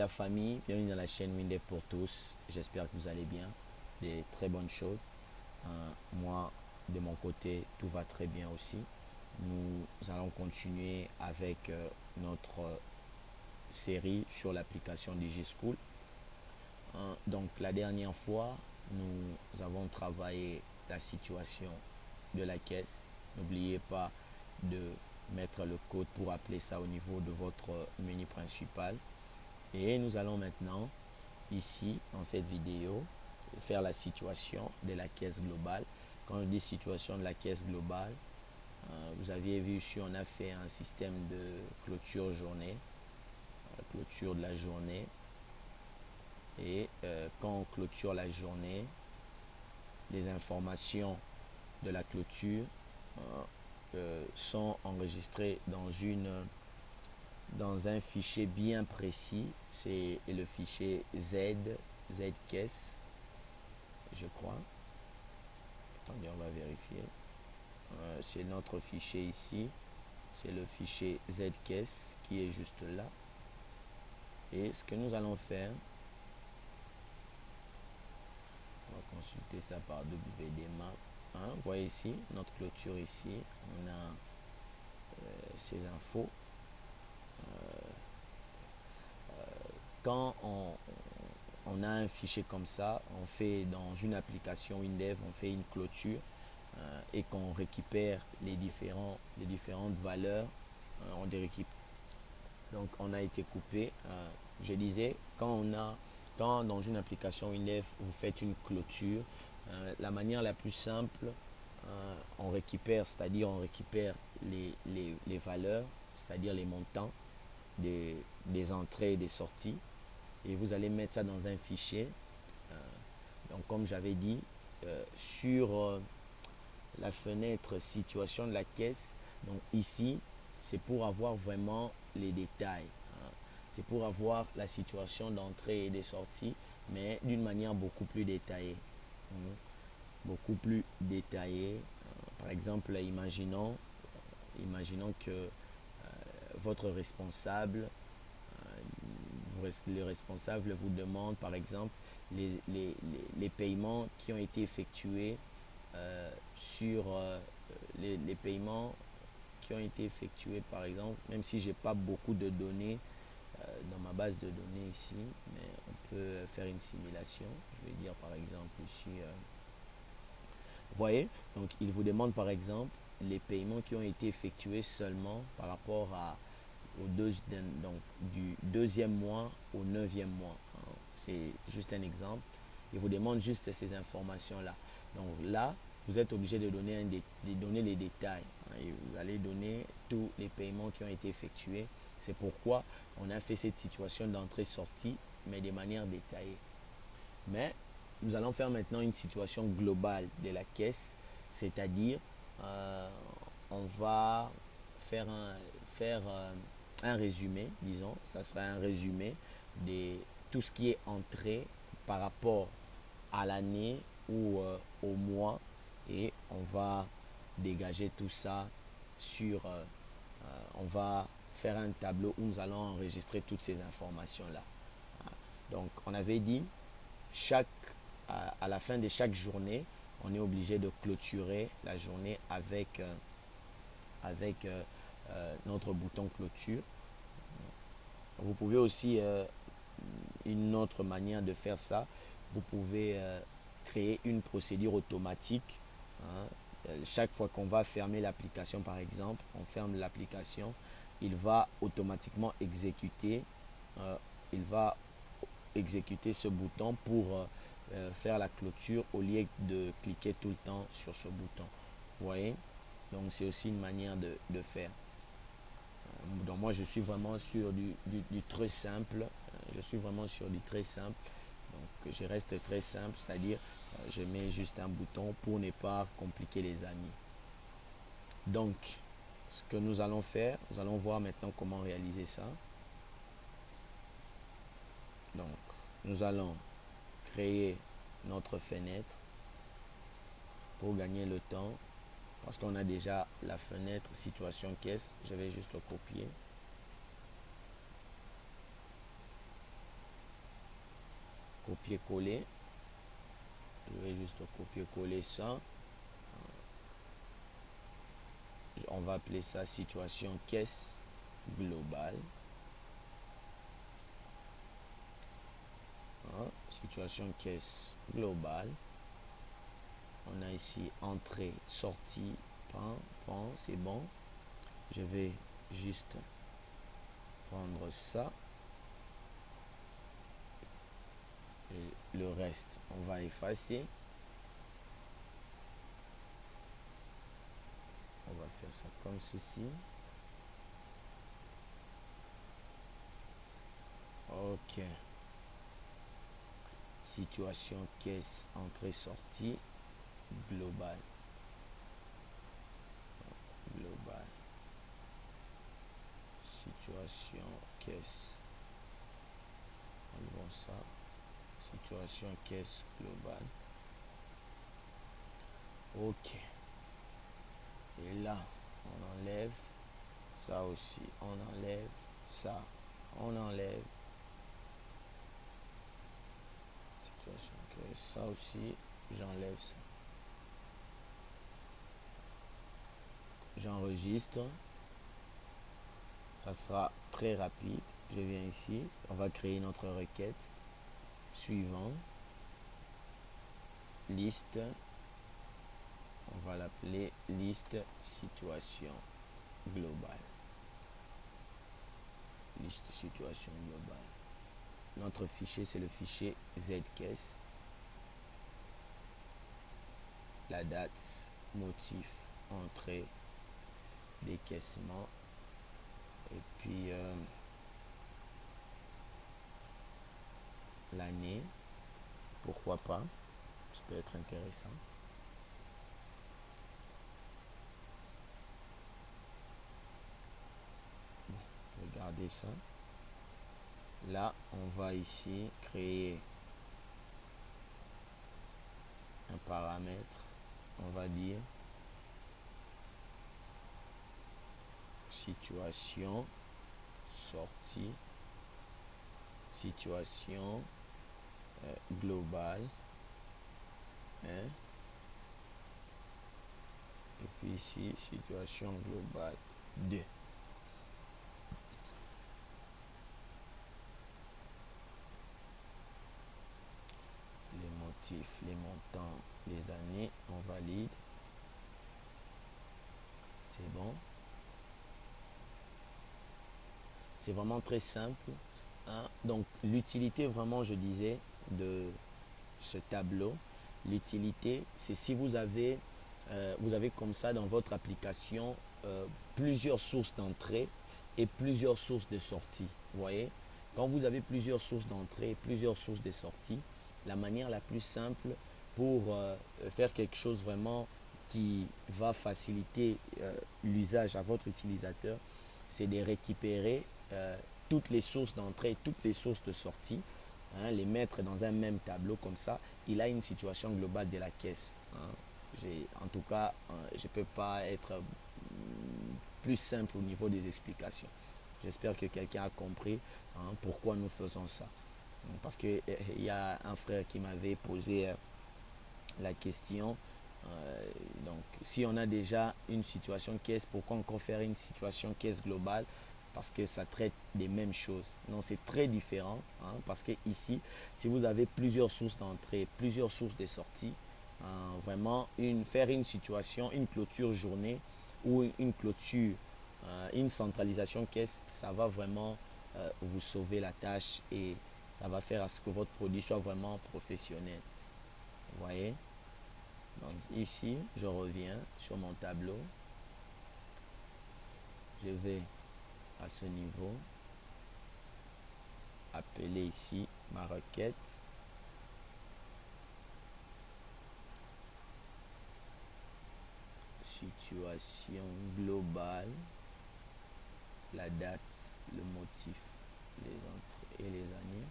la famille, bienvenue dans la chaîne WinDev pour tous. J'espère que vous allez bien, des très bonnes choses. Moi, de mon côté, tout va très bien aussi. Nous allons continuer avec notre série sur l'application DigiSchool. Donc la dernière fois, nous avons travaillé la situation de la caisse. N'oubliez pas de mettre le code pour appeler ça au niveau de votre menu principal. Et nous allons maintenant, ici, dans cette vidéo, faire la situation de la caisse globale. Quand je dis situation de la caisse globale, vous aviez vu ici, on a fait un système de clôture journée, clôture de la journée. Et quand on clôture la journée, les informations de la clôture sont enregistrées dans un fichier bien précis. C'est le fichier Zcaisse, je crois. Attendez, on va vérifier. C'est notre fichier ici. C'est le fichier Zcaisse qui est juste là. Et ce que nous allons faire, on va consulter ça par WDMap. Vous voyez ici, notre clôture ici. On a ces infos. Quand on a un fichier comme ça, on fait dans une application WinDev, on fait une clôture et qu'on récupère les différentes valeurs, on les récupère. Donc on a été coupé. Je disais, quand dans une application WinDev, vous faites une clôture, la manière la plus simple, on récupère, c'est-à-dire on récupère les valeurs, c'est-à-dire les montants des entrées et des sorties. Et vous allez mettre ça dans un fichier. Donc comme j'avais dit, sur la fenêtre situation de la caisse, donc ici, c'est pour avoir vraiment les détails. C'est pour avoir la situation d'entrée et de sortie, mais d'une manière beaucoup plus détaillée. Beaucoup plus détaillée. Par exemple, imaginons que votre responsable, le responsable vous demande par exemple les paiements qui ont été effectués sur les paiements qui ont été effectués par exemple, même si j'ai pas beaucoup de données dans ma base de données ici, mais on peut faire une simulation. Je vais dire par exemple ici, vous voyez, donc il vous demande par exemple les paiements qui ont été effectués seulement par rapport donc, du deuxième mois au 9e mois. C'est juste un exemple. Il vous demande juste ces informations-là. Donc là, vous êtes obligé de donner les détails. Et vous allez donner tous les paiements qui ont été effectués. C'est pourquoi on a fait cette situation d'entrée-sortie, mais de manière détaillée. Mais nous allons faire maintenant une situation globale de la caisse, c'est-à-dire on va faire un résumé, disons, ça sera un résumé de tout ce qui est entré par rapport à l'année ou au mois, et on va dégager tout ça sur, on va faire un tableau où nous allons enregistrer toutes ces informations-là. Donc on avait dit, à la fin de chaque journée, on est obligé de clôturer la journée avec notre bouton clôture. Vous pouvez aussi, une autre manière de faire ça, vous pouvez créer une procédure automatique. Chaque fois qu'on va fermer l'application, par exemple, on ferme l'application, il va automatiquement exécuter, ce bouton pour faire la clôture au lieu de cliquer tout le temps sur ce bouton. Vous voyez? Donc c'est aussi une manière de faire. Donc moi je suis vraiment sur du très simple. Je suis vraiment sur du très simple. Donc je reste très simple, c'est-à-dire je mets juste un bouton pour ne pas compliquer les amis. Donc ce que nous allons faire, nous allons voir maintenant comment réaliser ça. Donc nous allons créer notre fenêtre pour gagner le temps, parce qu'on a déjà la fenêtre situation caisse. Je vais juste le copier. copier-coller. Je vais juste copier-coller ça. On va appeler ça situation caisse globale. Situation caisse globale. On a ici entrée, sortie, pan, c'est bon. Je vais juste prendre ça. Et le reste, on va effacer. On va faire ça comme ceci. Ok. Situation caisse entrée-sortie globale. Global. Situation caisse. Enlevons ça. Situation caisse globale. Ok. Et là, on enlève ça aussi. On enlève ça. On enlève. Situation caisse. Ça aussi, j'enlève ça. J'enregistre. Ça sera très rapide. Je viens ici. On va créer notre requête. Suivant. Liste. On va l'appeler liste situation globale. Liste situation globale. Notre fichier, c'est le fichier zcaisse. La date, motif, entrée, décaissement. Et puis l'année, pourquoi pas, ça peut être intéressant. Bon, regardez ça. Là, on va ici créer un paramètre. On va dire situation sortie, situation globale, hein? Et puis ici situation globale 2. Les motifs, les montants, les années, on valide. C'est bon. C'est vraiment très simple, hein? Donc l'utilité vraiment, je disais, de ce tableau, l'utilité, c'est si vous avez comme ça dans votre application plusieurs sources d'entrée et plusieurs sources de sortie. Vous voyez, quand vous avez plusieurs sources d'entrée et plusieurs sources de sortie, la manière la plus simple pour faire quelque chose vraiment qui va faciliter l'usage à votre utilisateur, c'est de récupérer toutes les sources d'entrée et toutes les sources de sortie, hein, les mettre dans un même tableau comme ça. Il a une situation globale de la caisse, hein. En tout cas, je ne peux pas être plus simple au niveau des explications. J'espère que quelqu'un a compris, hein, pourquoi nous faisons ça. Parce qu'il y a un frère qui m'avait posé la question. Donc, si on a déjà une situation caisse, pourquoi encore faire une situation caisse globale? Parce que ça traite des mêmes choses. Non, c'est très différent, hein, parce que ici, si vous avez plusieurs sources d'entrée, plusieurs sources de sortie, vraiment faire une situation, une clôture journée ou une clôture, une centralisation caisse, ça va vraiment vous sauver la tâche et ça va faire à ce que votre produit soit vraiment professionnel. Vous voyez? Donc ici, je reviens sur mon tableau. Je vais à ce niveau appeler ici ma requête. Situation globale, la date, le motif, les entrées et les années.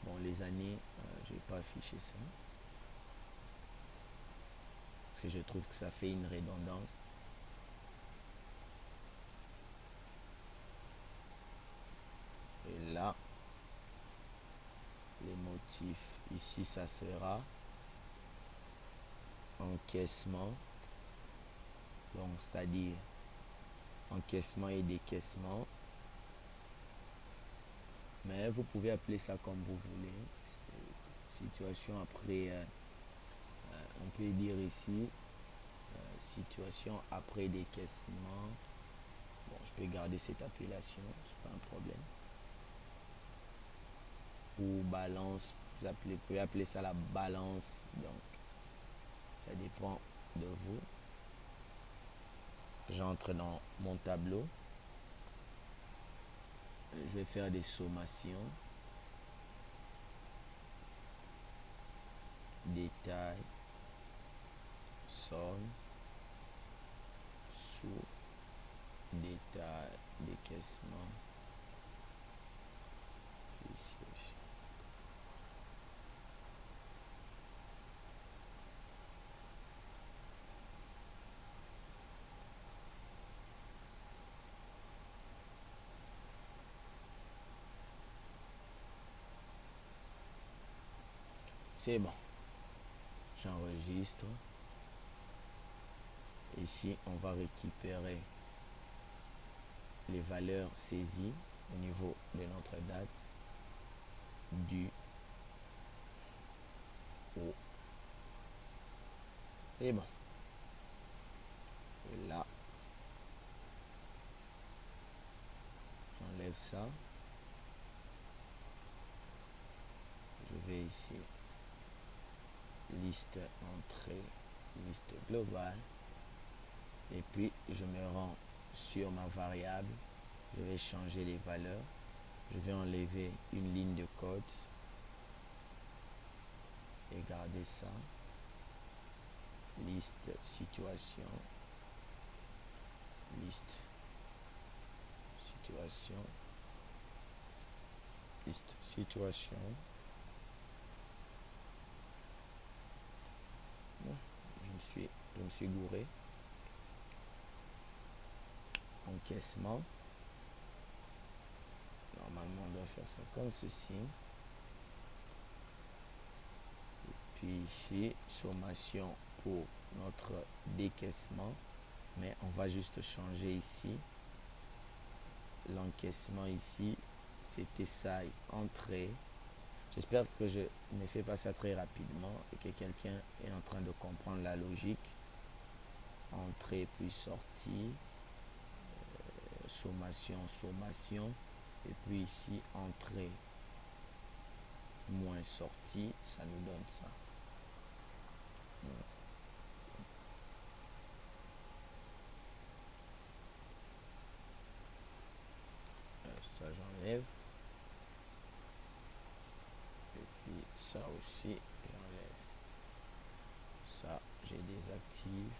Bon, les années, je ne vais pas afficher ça parce que je trouve que ça fait une redondance. Et là, actif. Ici, ça sera encaissement. Donc, c'est-à-dire encaissement et décaissement. Mais vous pouvez appeler ça comme vous voulez. Situation après, on peut dire ici, situation après décaissement. Bon, je peux garder cette appellation, c'est pas un problème. Ou balance, vous pouvez appeler ça la balance. Donc, ça dépend de vous. J'entre dans mon tableau. Je vais faire des sommations. Détail. Somme. Sous. Détail. Décaissement. C'est bon. J'enregistre. Ici, on va récupérer les valeurs saisies au niveau de notre date du au. Et bon. Et là, j'enlève ça. Je vais ici, liste entrée, liste globale. Et puis, je me rends sur ma variable. Je vais changer les valeurs. Je vais enlever une ligne de code et garder ça. Liste situation. Liste situation. Liste situation. Bon, je me suis gouré. Encaissement. Normalement, on doit faire ça comme ceci. Et puis ici, sommation pour notre décaissement. Mais on va juste changer ici. L'encaissement ici, c'était ça, entrée. J'espère que je ne fais pas ça très rapidement et que quelqu'un est en train de comprendre la logique. Entrée puis sortie. Sommation, sommation. Et puis ici, entrée moins sortie, ça nous donne ça. Ça, j'enlève. Et puis ça aussi, j'enlève. Ça, j'ai désactive.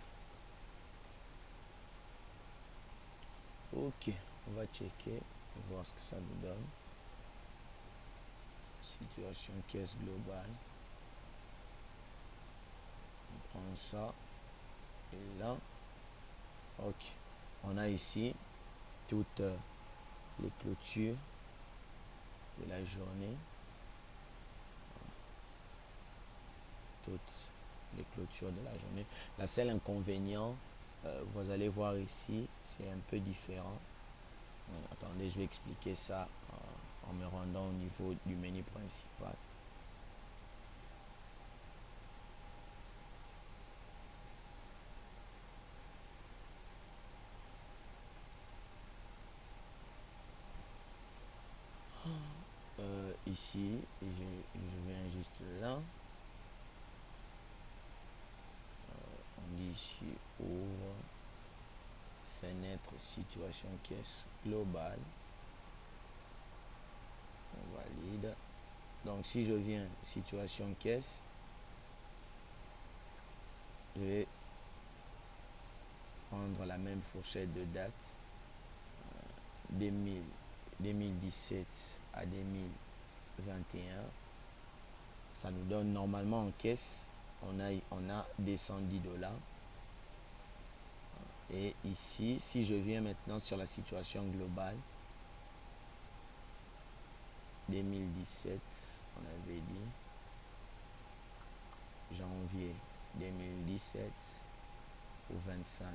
Ok, on va checker, voir ce que ça nous donne. Situation caisse globale. On prend ça. Et là, ok. On a ici toutes les clôtures de la journée. Toutes les clôtures de la journée. La seule inconvénient, vous allez voir ici, c'est un peu différent. Attendez, je vais expliquer ça en me rendant au niveau du menu principal. Ici, je viens juste là. On dit ici ouvre fenêtre situation caisse globale. On valide. Donc si je viens situation caisse, je vais prendre la même fourchette de date 2017 à 2021. Ça nous donne normalement en caisse, on a des 110 $. Et ici, si je viens maintenant sur la situation globale, 2017, on avait dit, janvier 2017 au 25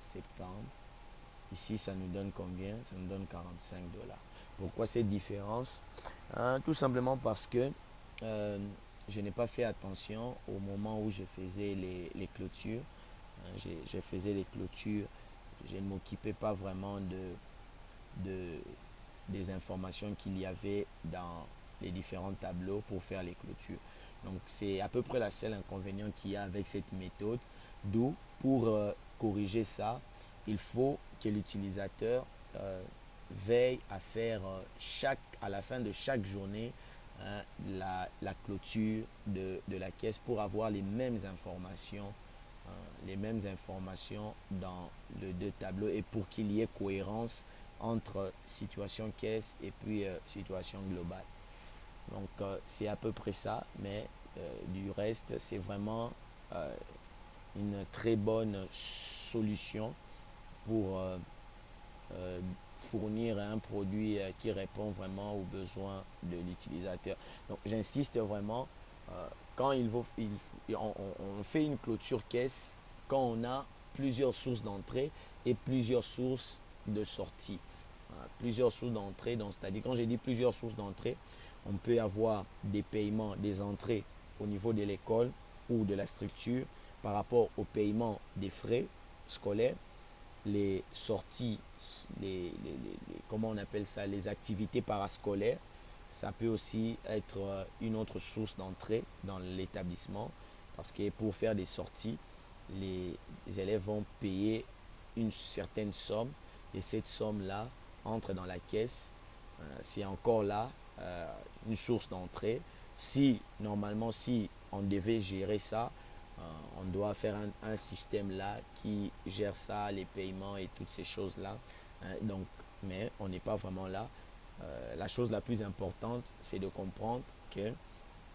septembre. Ici, ça nous donne combien? Ça nous donne 45 $. Pourquoi cette différence? Tout simplement parce que je n'ai pas fait attention au moment où je faisais les clôtures. Je faisais les clôtures, je ne m'occupais pas vraiment des informations qu'il y avait dans les différents tableaux pour faire les clôtures. Donc c'est à peu près la seule inconvénient qu'il y a avec cette méthode. D'où, pour corriger ça, il faut que l'utilisateur veille à faire à la fin de chaque journée la clôture de la caisse pour avoir les mêmes informations dans les deux tableaux et pour qu'il y ait cohérence entre situation caisse et puis situation globale. Donc c'est à peu près ça, mais du reste c'est vraiment une très bonne solution pour fournir un produit qui répond vraiment aux besoins de l'utilisateur. Donc j'insiste vraiment, quand on fait une clôture caisse quand on a plusieurs sources d'entrée et plusieurs sources de sortie. Plusieurs sources d'entrée, donc c'est-à-dire quand je dis plusieurs sources d'entrée, on peut avoir des paiements, des entrées au niveau de l'école ou de la structure par rapport au paiement des frais scolaires, les sorties, comment on appelle ça, les activités parascolaires. Ça peut aussi être une autre source d'entrée dans l'établissement parce que pour faire des sorties, les élèves vont payer une certaine somme et cette somme-là entre dans la caisse. C'est encore là une source d'entrée. Si normalement, si on devait gérer ça, on doit faire un système là qui gère ça, les paiements et toutes ces choses-là. Donc, mais on n'est pas vraiment là. La chose la plus importante, c'est de comprendre que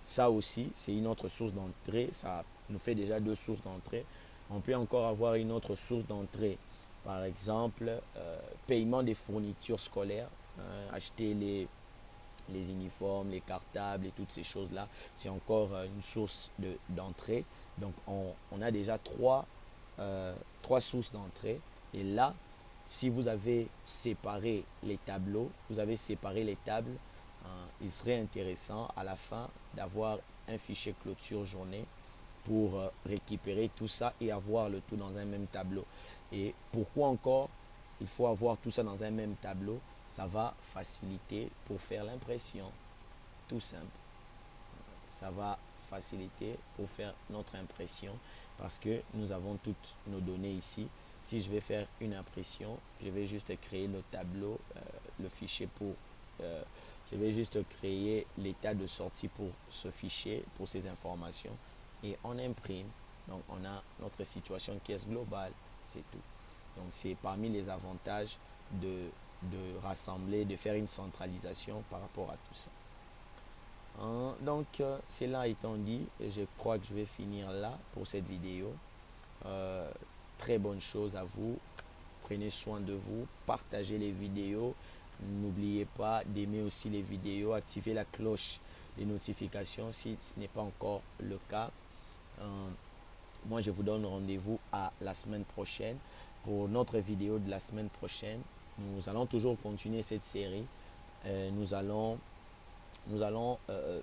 ça aussi, c'est une autre source d'entrée. Ça nous fait déjà deux sources d'entrée. On peut encore avoir une autre source d'entrée. Par exemple, paiement des fournitures scolaires, acheter les uniformes, les cartables et toutes ces choses-là. C'est encore une source d'entrée. Donc, on a déjà trois sources d'entrée. Et là, si vous avez séparé les tableaux, vous avez séparé les tables, il serait intéressant à la fin d'avoir un fichier clôture journée pour récupérer tout ça et avoir le tout dans un même tableau. Et pourquoi encore il faut avoir tout ça dans un même tableau? Ça va faciliter pour faire l'impression. Tout simple. Ça va faciliter pour faire notre impression parce que nous avons toutes nos données ici. Si je vais faire une impression, je vais juste créer le tableau, le fichier pour... je vais juste créer l'état de sortie pour ce fichier, pour ces informations. Et on imprime. Donc on a notre situation caisse globale. C'est tout. Donc c'est parmi les avantages de rassembler, de faire une centralisation par rapport à tout ça. Donc cela étant dit, je crois que je vais finir là pour cette vidéo. Très bonne chose à vous. Prenez soin de vous, partagez les vidéos. N'oubliez pas d'aimer aussi les vidéos, activer la cloche des notifications si ce n'est pas encore le cas. Moi, je vous donne rendez-vous à la semaine prochaine pour notre vidéo de la semaine prochaine. Nous allons toujours continuer cette série. Nous allons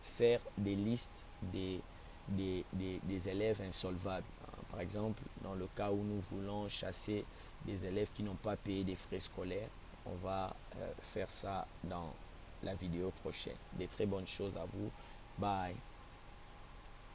faire des listes des élèves insolvables. Par exemple, dans le cas où nous voulons chasser des élèves qui n'ont pas payé des frais scolaires, on va faire ça dans la vidéo prochaine. Des très bonnes choses à vous. Bye.